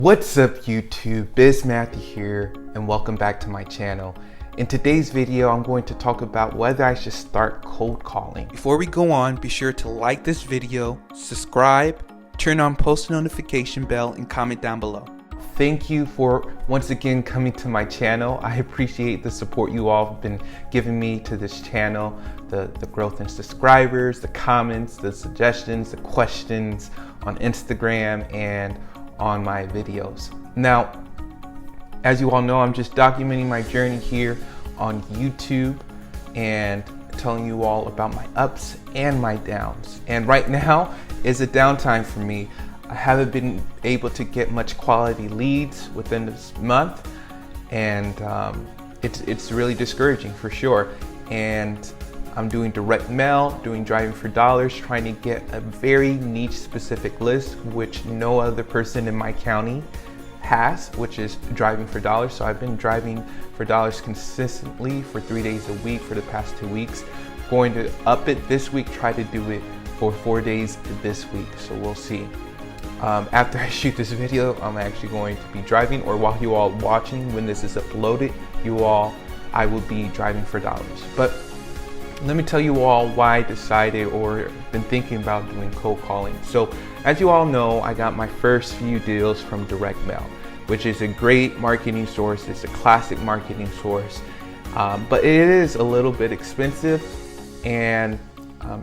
What's up YouTube, Biz Matthew here, and welcome back to my channel. In today's video, I'm going to talk about whether I should start cold calling. Before we go on, be sure to like this video, subscribe, turn on post notification bell, and comment down below. Thank you for once again coming to my channel. I appreciate the support you all have been giving me to this channel, the growth in subscribers, the comments, the suggestions, the questions on Instagram and on my videos. Now, as you all know, I'm just documenting my journey here on YouTube and telling you all about my ups and my downs. And right now is a downtime for me. I haven't been able to get much quality leads within this month, and it's really discouraging for sure. And I'm doing direct mail, doing driving for dollars, trying to get a very niche specific list, which no other person in my county has, which is driving for dollars. So I've been driving for dollars consistently for 3 days a week for the past 2 weeks. Going to up it this week, try to do it for 4 days this week. So we'll see. After I shoot this video, I'm actually going to be driving, or while you all watching, when this is uploaded, I will be driving for dollars. But let me tell you all why I decided or been thinking about doing cold calling. So as you all know, I got my first few deals from direct mail, which is a great marketing source. It's a classic marketing source, but it is a little bit expensive, and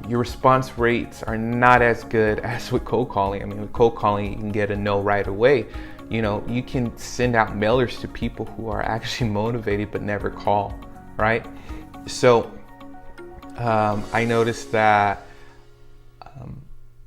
your response rates are not as good as with cold calling. I mean, with cold calling, you can get a no right away. You know, you can send out mailers to people who are actually motivated but never call, right? So I noticed that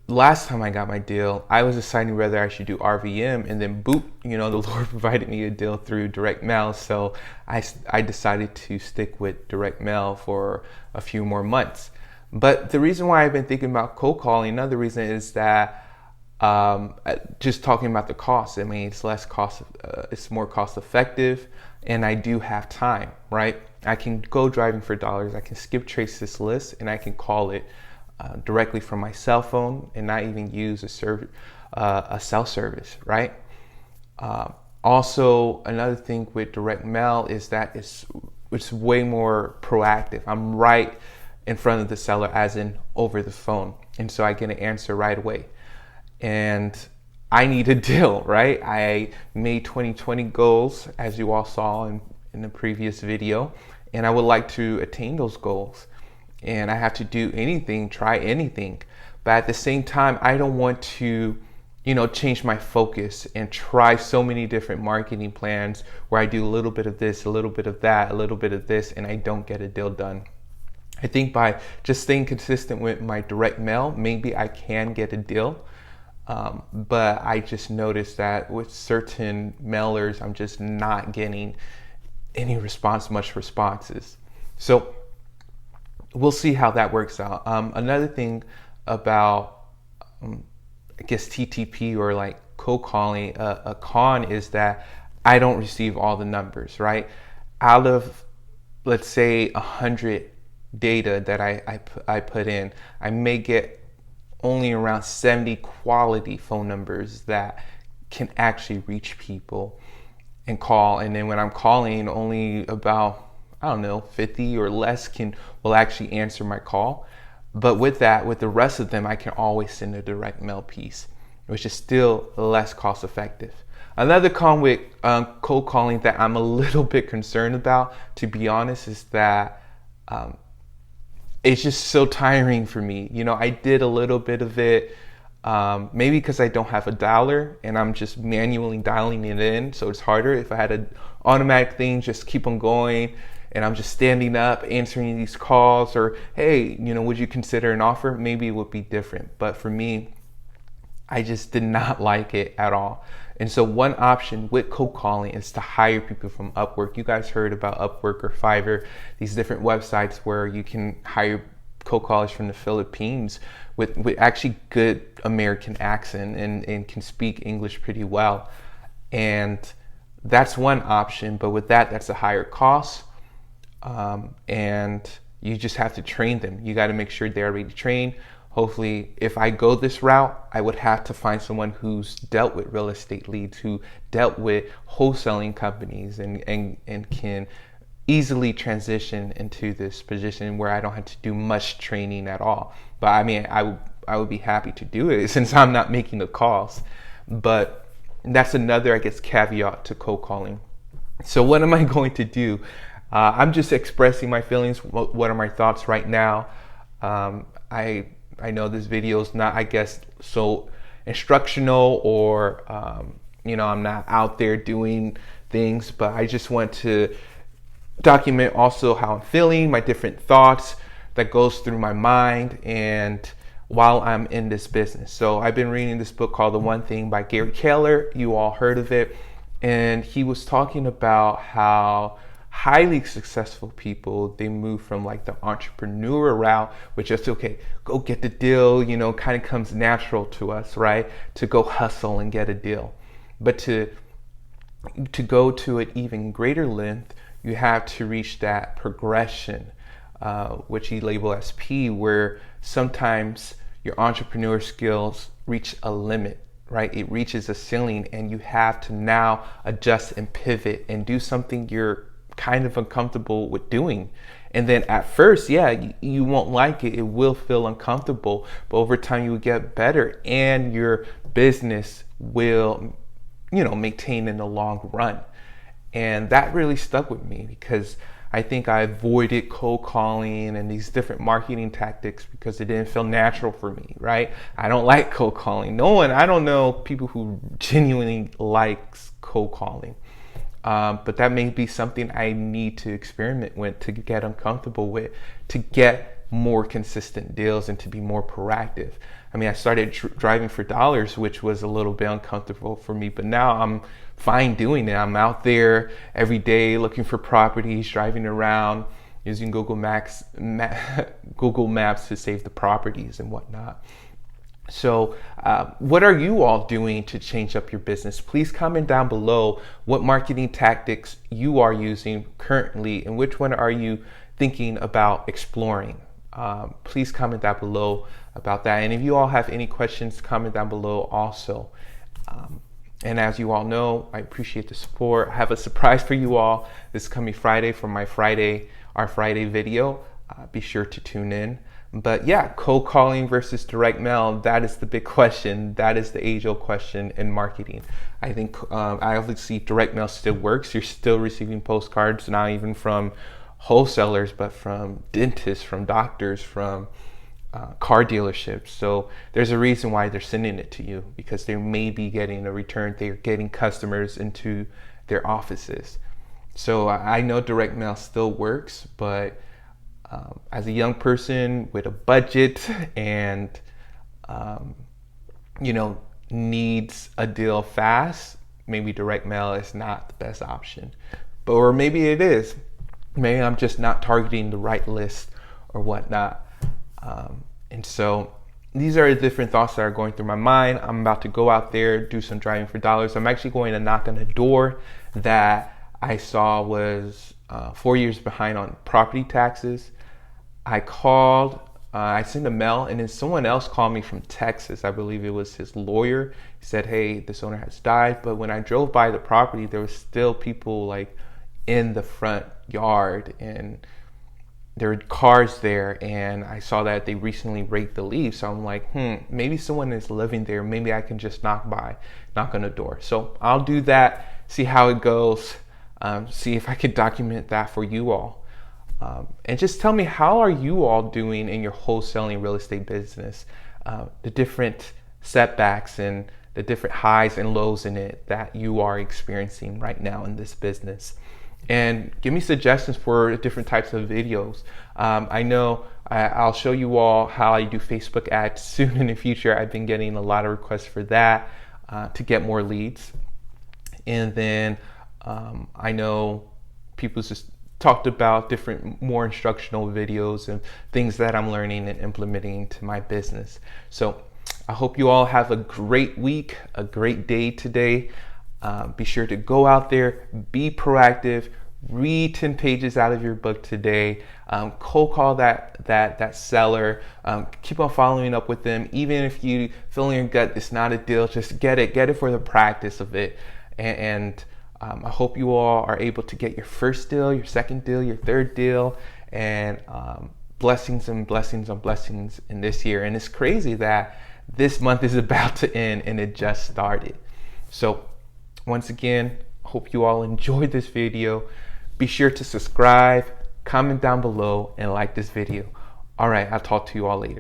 last time I got my deal, I was deciding whether I should do RVM, and then boop, you know, the Lord provided me a deal through direct mail. So I decided to stick with direct mail for a few more months. But the reason why I've been thinking about cold calling, another reason is that just talking about the cost. I mean, it's it's more cost effective, and I do have time, right? I can go driving for dollars. I can skip trace this list, and I can call it directly from my cell phone and not even use a cell service, right? Also, another thing with direct mail is that it's way more proactive. I'm right in front of the seller, as in over the phone, and so I get an answer right away. And I need a deal, right? I made 2020 goals, as you all saw in the previous video, and I would like to attain those goals. And I have to do anything, try anything. But at the same time, I don't want to, you know, change my focus and try so many different marketing plans where I do a little bit of this, a little bit of that, a little bit of this, and I don't get a deal done. I think by just staying consistent with my direct mail, maybe I can get a deal. But I just noticed that with certain mailers, I'm just not getting much responses. So we'll see how that works out. Another thing about, I guess, TTP or like cold calling, a con is that I don't receive all the numbers, right? Out of, let's say, 100 data that I put in, I may get only around 70 quality phone numbers that can actually reach people and call. And then when I'm calling, only about, I don't know, 50 or less will actually answer my call. But with the rest of them, I can always send a direct mail piece, which is still less cost effective. Another con with cold calling that I'm a little bit concerned about, to be honest, is that it's just so tiring for me. You know, I did a little bit of it, maybe because I don't have a dialer and I'm just manually dialing it in, so it's harder. If I had an automatic thing, just keep on going, and I'm just standing up answering these calls, or hey, you know, would you consider an offer? Maybe it would be different. But for me, I just did not like it at all. And so one option with cold calling is to hire people from Upwork. You guys heard about Upwork or Fiverr, these different websites where you can hire cold callers from the Philippines with actually good American accent and can speak English pretty well. And that's one option, but with that's a higher cost. And you just have to train them. You got to make sure they're already trained. hopefully if I go this route, I would have to find someone who's dealt with real estate leads, who dealt with wholesaling companies and can easily transition into this position where I don't have to do much training at all. But I mean, I would be happy to do it since I'm not making the calls. But that's another, I guess, caveat to cold calling. So what am I going to do? I'm just expressing my feelings. What are my thoughts right now? I know this video is not, I guess, so instructional or, I'm not out there doing things, but I just want to document also how I'm feeling, my different thoughts that goes through my mind and while I'm in this business. So I've been reading this book called The One Thing by Gary Keller. You all heard of it. And he was talking about how highly successful people, they move from like the entrepreneur route, which is okay, go get the deal, kind of comes natural to us, right? To go hustle and get a deal. But to go to an even greater length, you have to reach that progression, which he labeled as P, where sometimes your entrepreneur skills reach a limit, right? It reaches a ceiling and you have to now adjust and pivot and do something you're kind of uncomfortable with doing. And then at first, you won't like it. It will feel uncomfortable, but over time you will get better and your business will, maintain in the long run. And that really stuck with me because I think I avoided cold calling and these different marketing tactics because it didn't feel natural for me, right? I don't like cold calling. I don't know people who genuinely likes cold calling. But that may be something I need to experiment with, to get uncomfortable with, to get more consistent deals and to be more proactive. I mean, I started driving for dollars, which was a little bit uncomfortable for me, but now I'm fine doing it. I'm out there every day looking for properties, driving around, using Google Maps to save the properties and whatnot. So what are you all doing to change up your business? Please comment down below what marketing tactics you are using currently and which one are you thinking about exploring. Please comment down below about that. And if you all have any questions, comment down below also. And as you all know, I appreciate the support. I have a surprise for you all this coming Friday for our Friday video. Be sure to tune in. But cold calling versus direct mail, that is the big question. That is the age-old question in marketing. I think I obviously direct mail still works. You're still receiving postcards, not even from wholesalers, but from dentists, from doctors, from car dealerships. So there's a reason why they're sending it to you, because they may be getting a return. They're getting customers into their offices. So I know direct mail still works, but as a young person with a budget and needs a deal fast, maybe direct mail is not the best option. Or maybe it is. Maybe I'm just not targeting the right list or whatnot. And so these are the different thoughts that are going through my mind. I'm about to go out there, do some driving for dollars. I'm actually going to knock on a door that I saw was 4 years behind on property taxes. I called, I sent a mail, and then someone else called me from Texas. I believe it was his lawyer. He said, hey, this owner has died. But when I drove by the property, there was still people like in the front yard, and there were cars there, and I saw that they recently raked the leaves. So I'm like, maybe someone is living there. Maybe I can just knock on the door. So I'll do that, see how it goes, see if I can document that for you all. And just tell me, how are you all doing in your wholesaling real estate business? The different setbacks and the different highs and lows in it that you are experiencing right now in this business. And give me suggestions for different types of videos. I know I'll show you all how I do Facebook ads soon in the future. I've been getting a lot of requests for that to get more leads. And then I know people just talked about different more instructional videos and things that I'm learning and implementing to my business. So I hope you all have a great week, a great day today. Be sure to go out there, be proactive, read 10 pages out of your book today. Cold call that seller. Keep on following up with them. Even if you feel in your gut it's not a deal, just get it for the practice of it. And I hope you all are able to get your first deal, your second deal, your third deal, and blessings and blessings on blessings in this year. And it's crazy that this month is about to end and it just started. So once again, hope you all enjoyed this video. Be sure to subscribe, comment down below, and like this video. All right, I'll talk to you all later.